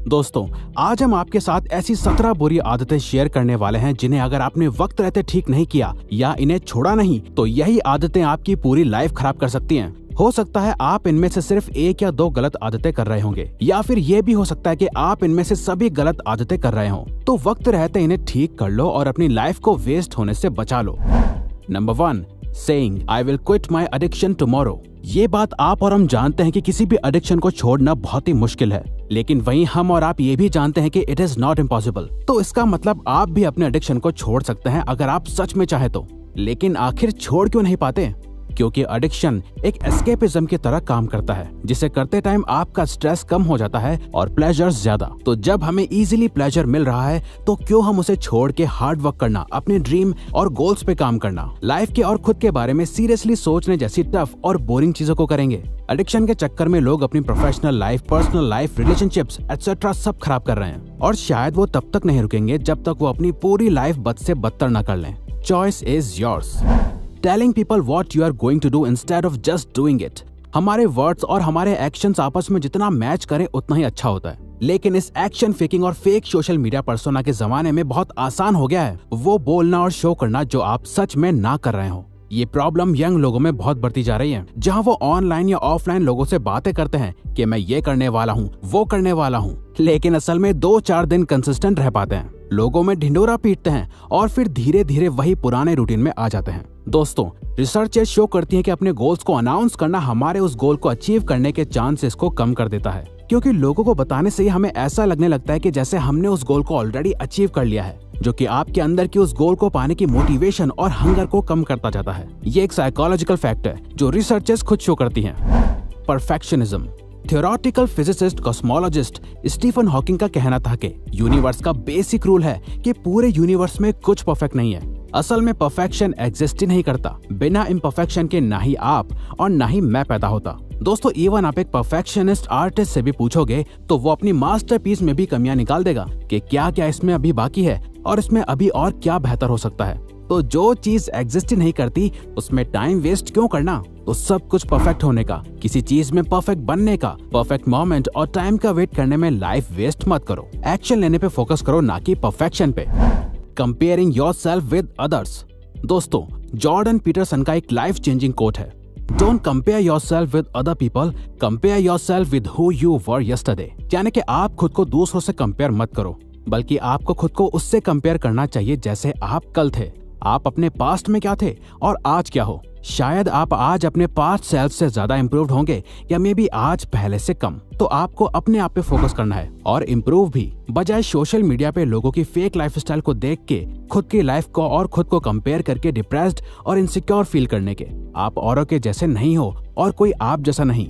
दोस्तों, आज हम आपके साथ ऐसी 17 बुरी आदतें शेयर करने वाले हैं जिन्हें अगर आपने वक्त रहते ठीक नहीं किया या इन्हें छोड़ा नहीं तो यही आदतें आपकी पूरी लाइफ खराब कर सकती हैं। हो सकता है आप इनमें से सिर्फ एक या दो गलत आदतें कर रहे होंगे, या फिर ये भी हो सकता है कि आप इनमें से सभी गलत आदतें कर रहे हों। तो वक्त रहते इन्हें ठीक कर लो और अपनी लाइफ को वेस्ट होने से बचा लो। Number 1, saying I will quit my addiction tomorrow. ये बात आप और हम जानते हैं कि किसी भी एडिक्शन को छोड़ना बहुत ही मुश्किल है, लेकिन वहीं हम और आप ये भी जानते हैं कि इट इज नॉट इम्पॉसिबल। तो इसका मतलब आप भी अपने एडिक्शन को छोड़ सकते हैं अगर आप सच में चाहे तो। लेकिन आखिर छोड़ क्यों नहीं पाते? क्योंकि एडिक्शन एक एस्केपिज्म की तरह काम करता है, जिसे करते टाइम आपका स्ट्रेस कम हो जाता है और प्लेजर्स ज्यादा। तो जब हमें इजीली प्लेजर मिल रहा है तो क्यों हम उसे छोड़ के हार्ड वर्क करना, अपने ड्रीम और गोल्स पे काम करना, लाइफ के और खुद के बारे में सीरियसली सोचने जैसी टफ और बोरिंग चीजों को करेंगे। एडिक्शन के चक्कर में लोग अपनी professional life, personal life, relationships etcetera सब खराब कर रहे हैं, और शायद वो तब तक नहीं रुकेंगे जब तक वो अपनी पूरी लाइफ बद से बदतर न कर लें। Choice is yours. Telling people what you are going to do instead of just doing it। हमारे वर्ड्स और हमारे एक्शंस आपस में जितना मैच करें उतना ही अच्छा होता है, लेकिन इस एक्शन फेकिंग और फेक सोशल मीडिया पर्सोना के जमाने में बहुत आसान हो गया है वो बोलना और शो करना जो आप सच में ना कर रहे हो। ये प्रॉब्लम यंग लोगों में बहुत बढ़ती जा रही है, जहां वो ऑनलाइन या ऑफलाइन लोगों से बातें करते हैं कि मैं ये करने वाला हूँ, वो करने वाला हूँ, लेकिन असल में 2-4 दिन कंसिस्टेंट रह पाते हैं, लोगों में ढिंडोरा पीटते हैं और फिर धीरे धीरे वही पुराने रूटीन में आ जाते हैं। दोस्तों, रिसर्चेस शो करती हैं कि अपने गोल्स को अनाउंस करना हमारे उस गोल को अचीव करने के चांसेस को कम कर देता है, क्योंकि लोगों को बताने से ही हमें ऐसा लगने लगता है कि जैसे हमने उस गोल को ऑलरेडी अचीव कर लिया है, जो कि आपके अंदर की उस गोल को पाने की मोटिवेशन और हंगर को कम करता जाता है। ये एक साइकोलॉजिकल फैक्ट है जो रिसर्चेस खुद शो करती हैं। Perfectionism. Theoretical physicist cosmologist Stephen Hawking का कहना था कि यूनिवर्स का बेसिक रूल है कि पूरे यूनिवर्स में कुछ परफेक्ट नहीं है। असल में परफेक्शन एग्जिस्ट ही नहीं करता। बिना इम्परफेक्शन के ना ही आप और ना ही मैं पैदा होता। दोस्तों, इवन आप एक परफेक्शनिस्ट आर्टिस्ट से भी पूछोगे तो वो अपनी मास्टरपीस में भी कमियां निकाल देगा कि क्या क्या इसमें अभी बाकी है और इसमें अभी और क्या बेहतर हो सकता है। तो जो चीज एग्जिस्ट ही नहीं करती उसमें टाइम वेस्ट क्यों करना? तो सब कुछ परफेक्ट होने का, किसी चीज में परफेक्ट बनने का, परफेक्ट मोमेंट और टाइम का वेट करने में लाइफ वेस्ट मत करो। एक्शन लेने पे फोकस करो, ना कि परफेक्शन पे। Comparing yourself with others. दोस्तों, जॉर्डन पीटरसन का एक लाइफ चेंजिंग कोट है, don't compare yourself with other people, compare yourself with who you were yesterday. यानी कि आप खुद को दूसरों से कंपेयर मत करो, बल्कि आपको खुद को उससे कंपेयर करना चाहिए जैसे आप कल थे। आप अपने पास्ट में क्या थे और आज क्या हो। शायद आप आज अपने पास्ट सेल्फ से ज्यादा इम्प्रूव्ड होंगे, या मे बी आज पहले से कम। तो आपको अपने आप पे फोकस करना है और इम्प्रूव भी, बजाय सोशल मीडिया पे लोगों की फेक लाइफस्टाइल को देख के खुद की लाइफ को और खुद को कंपेयर करके डिप्रेस्ड और इनसिक्योर फील करने के। आप औरों के जैसे नहीं हो और कोई आप जैसा नहीं।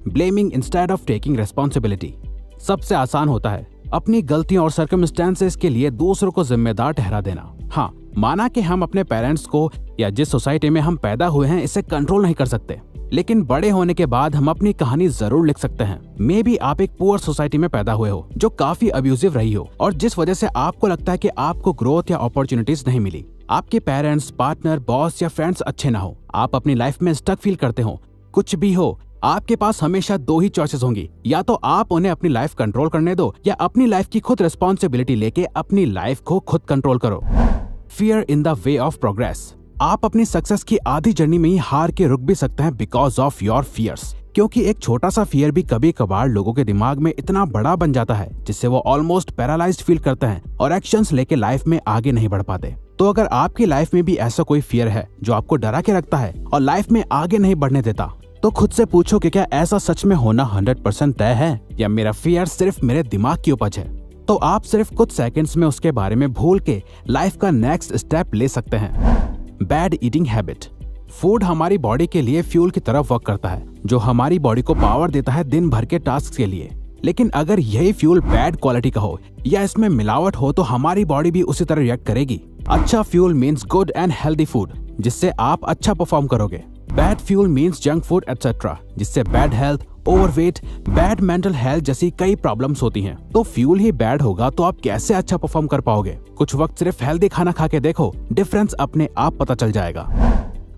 Blaming instead of taking responsibility. सबसे आसान होता है अपनी गलतियों और सर्कमस्टेंसेस के लिए दूसरों को जिम्मेदार ठहरा देना। हाँ, माना कि हम अपने पेरेंट्स को या जिस सोसाइटी में हम पैदा हुए हैं इसे कंट्रोल नहीं कर सकते, लेकिन बड़े होने के बाद हम अपनी कहानी जरूर लिख सकते हैं। मे बी आप एक पुअर सोसाइटी में पैदा हुए हो जो काफी अब्यूजिव रही हो और जिस वजह से आपको लगता है कि आपको ग्रोथ या अपॉर्चुनिटीज नहीं मिली। आपके पेरेंट्स, पार्टनर, बॉस या फ्रेंड्स अच्छे ना हो, आप अपनी लाइफ में स्टक फील करते हो। कुछ भी हो, आपके पास हमेशा 2 ही चॉइसेस होंगी, या तो आप उन्हें अपनी लाइफ कंट्रोल करने दो या अपनी लाइफ की खुद रिस्पॉन्सिबिलिटी लेके अपनी लाइफ को खुद कंट्रोल करो। Fear in the way of progress. आप अपनी सक्सेस की आधी जर्नी में ही हार के रुक भी सकते हैं बिकॉज ऑफ योर फियर्स, क्योंकि एक छोटा सा फियर भी कभी कभार लोगों के दिमाग में इतना बड़ा बन जाता है जिससे वो ऑलमोस्ट पैरालाइज्ड फील करते हैं और एक्शंस लेके लाइफ में आगे नहीं बढ़ पाते। तो अगर आपकी लाइफ में भी ऐसा कोई फियर है जो आपको डरा के रखता है और लाइफ में आगे नहीं बढ़ने देता, तो खुद से पूछो कि क्या ऐसा सच में होना 100% तय है, या मेरा फियर सिर्फ मेरे दिमाग की उपज है। तो आप सिर्फ कुछ सेकंड्स में उसके बारे में भूल के लाइफ का नेक्स्ट स्टेप ले सकते हैं। Bad eating habit. फूड हमारी बॉडी के लिए फ्यूल की तरह वर्क करता है, जो हमारी बॉडी को पावर देता है दिन भर के टास्क के लिए। लेकिन अगर यही फ्यूल बैड क्वालिटी का हो या इसमें मिलावट हो तो हमारी बॉडी भी उसी तरह रिएक्ट करेगी। अच्छा fuel means good and healthy food, जिससे आप अच्छा परफॉर्म करोगे। Bad fuel means junk food etcetera, जिससे bad health, overweight, bad mental health जैसी कई प्रॉब्लम्स होती हैं। तो फ्यूल ही बैड होगा तो आप कैसे अच्छा परफॉर्म कर पाओगे? कुछ वक्त सिर्फ हेल्दी खाना खा के देखो, डिफरेंस अपने आप पता चल जाएगा।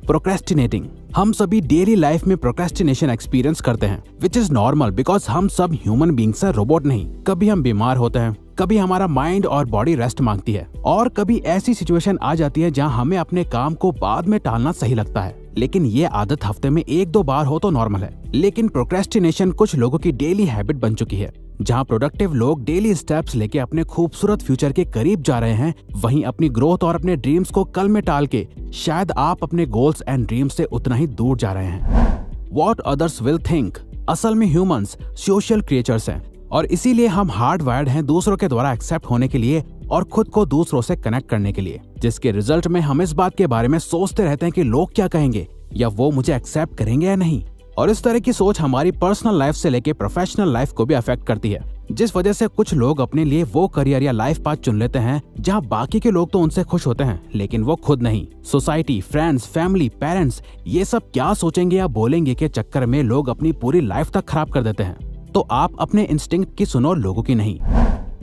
प्रोक्रेस्टिनेटिंग। हम सभी डेली लाइफ में प्रोक्रेस्टिनेशन एक्सपीरियंस करते हैं, विच इज नॉर्मल बिकॉज हम सब ह्यूमन बींग्स हैं, रोबोट नहीं। कभी हम बीमार होते हैं, कभी हमारा माइंड और बॉडी रेस्ट मांगती है, और कभी ऐसी सिचुएशन आ जाती है जहां हमें अपने काम को बाद में टालना सही लगता है। लेकिन ये आदत हफ्ते में 1-2 बार हो तो नॉर्मल है। लेकिन प्रोक्रेस्टिनेशन कुछ लोगों की डेली हैबिट बन चुकी है। जहां प्रोडक्टिव लोग डेली स्टेप्स लेके अपने खूबसूरत फ्यूचर के करीब जा रहे हैं, वहीं अपनी ग्रोथ और अपने ड्रीम्स को कल में टाल के शायद आप अपने गोल्स एंड ड्रीम्स से उतना ही दूर जा रहे हैं। What others will think। असल में ह्यूमंस सोशल क्रिएचर्स हैं, और इसीलिए हम हार्ड वायर्ड हैं दूसरों के द्वारा एक्सेप्ट होने के लिए और खुद को दूसरों से कनेक्ट करने के लिए, जिसके रिजल्ट में हम इस बात के बारे में सोचते रहते हैं कि लोग क्या कहेंगे या वो मुझे एक्सेप्ट करेंगे या नहीं। और इस तरह की सोच हमारी पर्सनल लाइफ से लेके प्रोफेशनल लाइफ को भी अफेक्ट करती है, जिस वजह से कुछ लोग अपने लिए वो करियर या लाइफ पाथ चुन लेते हैं जहां बाकी के लोग तो उनसे खुश होते हैं लेकिन वो खुद नहीं। सोसाइटी, फ्रेंड्स, फैमिली, पेरेंट्स ये सब क्या सोचेंगे या बोलेंगे के चक्कर में लोग अपनी पूरी लाइफ तक खराब कर देते हैं। तो आप अपने इंस्टिंक्ट की सुनो, लोगों की नहीं।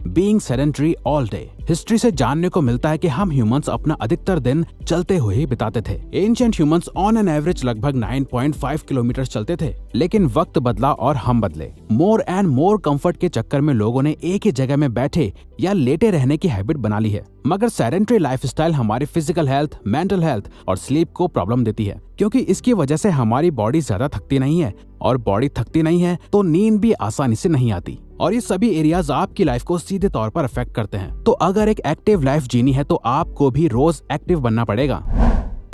Being sedentary all day. History से जानने को मिलता है कि हम ह्यूमंस अपना अधिकतर दिन चलते हुए ही बिताते थे। Ancient humans on an average लगभग 9.5 किलोमीटर चलते थे, लेकिन वक्त बदला और हम बदले। मोर एंड मोर कंफर्ट के चक्कर में लोगों ने एक ही जगह में बैठे या लेटे रहने की हैबिट बना ली है। मगर सेडेंटरी लाइफस्टाइल हमारी फिजिकल हेल्थ, मेंटल हेल्थ और स्लीप को प्रॉब्लम देती है, क्योंकि इसकी वजह से हमारी बॉडी ज्यादा थकती नहीं है, और बॉडी थकती नहीं है तो नींद भी आसानी से नहीं आती, और ये सभी एरियाज आपकी लाइफ को सीधे तौर पर अफेक्ट करते हैं। तो अगर एक एक्टिव लाइफ जीनी है तो आपको भी रोज एक्टिव बनना पड़ेगा।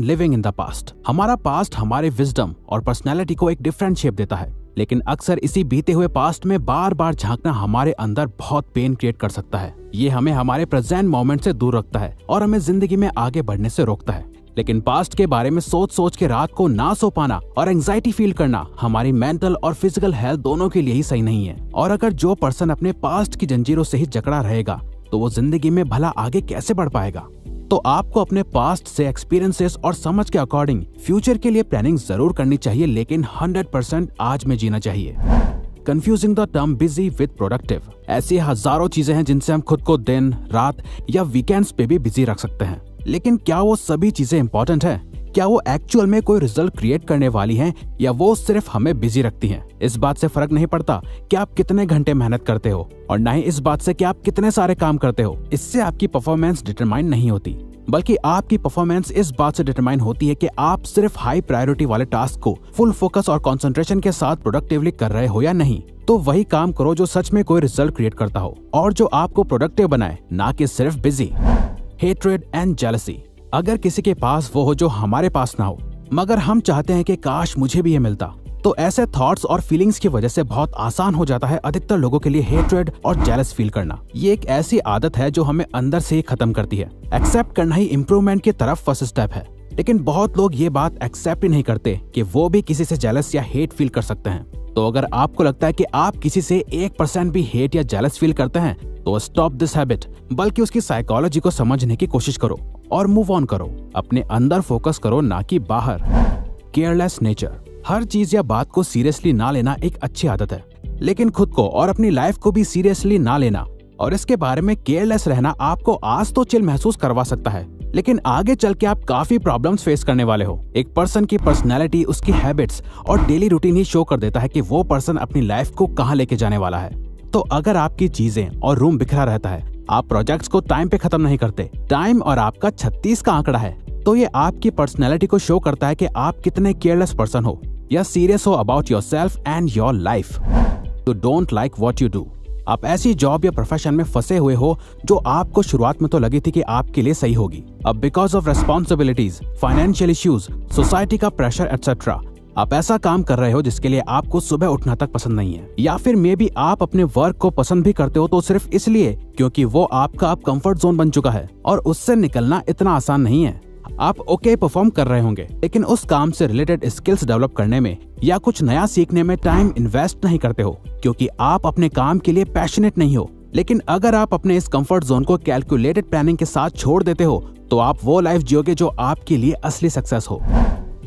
Living in the past. हमारा पास्ट हमारे विजडम और पर्सनैलिटी को एक डिफरेंट शेप देता है, लेकिन अक्सर इसी बीते हुए पास्ट में बार बार झांकना हमारे अंदर बहुत पेन क्रिएट कर सकता है। ये हमें हमारे प्रेजेंट मोमेंट से दूर रखता है और हमें जिंदगी में आगे बढ़ने से रोकता है। लेकिन पास्ट के बारे में सोच सोच के रात को ना सो पाना और एंजाइटी फील करना हमारी मेंटल और फिजिकल हेल्थ दोनों के लिए ही सही नहीं है। और अगर जो पर्सन अपने पास्ट की जंजीरों से ही जकड़ा रहेगा तो वो जिंदगी में भला आगे कैसे बढ़ पाएगा। तो आपको अपने पास्ट से एक्सपीरियंसेस और समझ के अकॉर्डिंग फ्यूचर के लिए प्लानिंग जरूर करनी चाहिए, लेकिन 100% आज में जीना चाहिए। Confusing the term busy with productive. ऐसी हजारों चीजें हैं जिनसे हम खुद को दिन, रात या वीकेंड्स पे भी बिजी रख सकते हैं, लेकिन क्या वो सभी चीजें इंपॉर्टेंट हैं? क्या वो एक्चुअल में कोई रिजल्ट क्रिएट करने वाली हैं या वो सिर्फ हमें बिजी रखती हैं? इस बात से फर्क नहीं पड़ता कि आप कितने घंटे मेहनत करते हो, और न ही इस बात से कि आप कितने सारे काम करते हो। इससे आपकी परफॉर्मेंस डिटरमाइन नहीं होती, बल्कि आपकी परफॉर्मेंस इस बात से डिटरमाइन होती है कि आप सिर्फ हाई प्रायोरिटी वाले टास्क को फुल फोकस और कंसंट्रेशन के साथ प्रोडक्टिवली कर रहे हो या नहीं। तो वही काम करो जो सच में कोई रिजल्ट क्रिएट करता हो और जो आपको प्रोडक्टिव बनाए, ना कि सिर्फ बिजी। Hatred and jealousy. अगर किसी के पास वो हो जो हमारे पास ना हो, मगर हम चाहते हैं कि काश मुझे भी ये मिलता, तो ऐसे थॉट्स और फीलिंग्स की वजह से बहुत आसान हो जाता है अधिकतर लोगों के लिए हेट्रेड और जेलस फील करना। ये एक ऐसी आदत है जो हमें अंदर से ही खत्म करती है। एक्सेप्ट करना ही इम्प्रूवमेंट की तरफ फर्स्ट स्टेप है, लेकिन बहुत लोग ये बात एक्सेप्ट ही नहीं करते कि वो भी किसी से जेलस या हेट फील कर सकते हैं। तो अगर आपको लगता है कि आप किसी से 1% भी हेट या जेलस फील करते हैं तो स्टॉप दिस हैबिट, बल्कि उसकी साइकोलॉजी को समझने की कोशिश करो और मूव ऑन करो। अपने अंदर फोकस करो, ना कि बाहर। Careless nature. हर चीज या बात को सीरियसली ना लेना एक अच्छी आदत है, लेकिन खुद को और अपनी लाइफ को भी सीरियसली ना लेना और इसके बारे में केयरलेस रहना आपको आज तो चिल महसूस करवा सकता है, लेकिन आगे चल के आप काफी प्रॉब्लम्स फेस करने वाले हो। एक पर्सन की पर्सनैलिटी, उसकी हैबिट्स और डेली रूटीन ही शो कर देता है कि वो पर्सन अपनी लाइफ को कहाँ लेके जाने वाला है। तो अगर आपकी चीजें और रूम बिखरा रहता है, आप प्रोजेक्ट्स को टाइम पे खत्म नहीं करते, टाइम और आपका 36 का आंकड़ा है, तो ये आपकी पर्सनैलिटी को शो करता है कि आप कितने केयरलेस पर्सन हो या सीरियस हो about yourself and your life. You don't like what you do. आप ऐसी जॉब या प्रोफेशन में फंसे हुए हो जो आपको शुरुआत में तो लगी थी कि आपके लिए सही होगी, अब because of responsibilities, financial issues, society का प्रेशर एटसेट्रा आप ऐसा काम कर रहे हो जिसके लिए आपको सुबह उठना तक पसंद नहीं है, या फिर मे बी आप अपने वर्क को पसंद भी करते हो तो सिर्फ इसलिए क्योंकि वो आपका अब कंफर्ट जोन बन चुका है और उससे निकलना इतना आसान नहीं है। आप ओके परफॉर्म कर रहे होंगे, लेकिन उस काम से रिलेटेड स्किल्स डेवलप करने में या कुछ नया सीखने में टाइम इन्वेस्ट नहीं करते हो क्योंकि आप अपने काम के लिए पैशनेट नहीं हो। लेकिन अगर आप अपने इस कंफर्ट जोन को कैलकुलेटेड प्लानिंग के साथ छोड़ देते हो तो आप वो लाइफ जियोगे जो आपके लिए असली सक्सेस हो।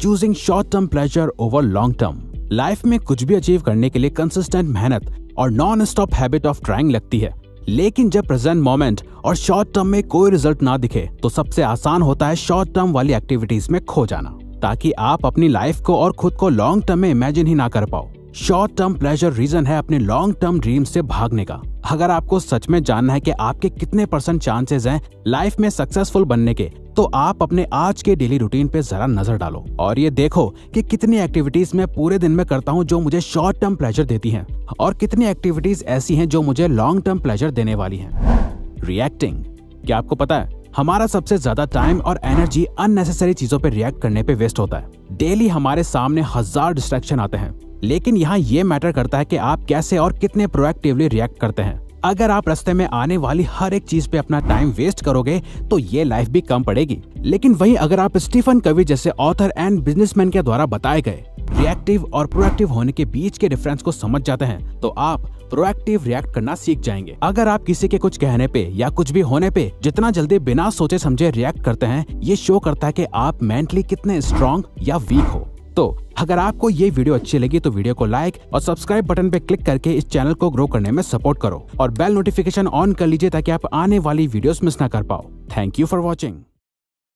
Choosing short term pleasure over long term. Life में कुछ भी अचीव करने के लिए कंसिस्टेंट मेहनत और non stop habit of trying लगती है, लेकिन जब प्रेजेंट मोमेंट और शॉर्ट टर्म में कोई रिजल्ट ना दिखे तो सबसे आसान होता है शॉर्ट टर्म वाली एक्टिविटीज में खो जाना। ताकि आप अपनी लाइफ को और खुद को लॉन्ग टर्म में इमेजिन ही ना कर पाओ। शॉर्ट टर्म प्लेजर रीजन है अपने लॉन्ग टर्म ड्रीम से भागने का। अगर आपको सच में जानना है कि आपके कितने % चांसेस हैं लाइफ में सक्सेसफुल बनने के, तो आप अपने आज के डेली रूटीन पे जरा नजर डालो और ये देखो कि कितनी एक्टिविटीज मैं पूरे दिन में करता हूँ जो मुझे शॉर्ट टर्म प्लेजर देती हैं और कितनी एक्टिविटीज ऐसी हैं जो मुझे लॉन्ग टर्म प्लेजर देने वाली हैं। रिएक्टिंग। क्या आपको पता है हमारा सबसे ज्यादा टाइम और एनर्जी अननेसेसरी चीजों पे रिएक्ट करने पे वेस्ट होता है। डेली हमारे सामने 1000 डिस्ट्रैक्शन आते हैं, लेकिन यहाँ ये मैटर करता है कि आप कैसे और कितने प्रोएक्टिवली रिएक्ट करते हैं। अगर आप रास्ते में आने वाली हर एक चीज पे अपना टाइम वेस्ट करोगे तो ये लाइफ भी कम पड़ेगी। लेकिन वहीं अगर आप स्टीफन कवी जैसे ऑथर एंड बिजनेसमैन के द्वारा बताए गए रिएक्टिव और प्रोएक्टिव होने के बीच के डिफरेंस को समझ जाते हैं तो आप प्रोएक्टिव रिएक्ट करना सीख जाएंगे। अगर आप किसी के कुछ कहने पे या कुछ भी होने पे जितना जल्दी बिना सोचे समझे रिएक्ट करते हैं, ये शो करता है कि आप मेंटली कितने स्ट्रांग या वीक हो। तो अगर आपको ये वीडियो अच्छी लगी तो वीडियो को लाइक और सब्सक्राइब बटन पे क्लिक करके इस चैनल को ग्रो करने में सपोर्ट करो और बेल नोटिफिकेशन ऑन कर लीजिए ताकि आप आने वाली वीडियोस मिस ना कर पाओ। Thank you for watching.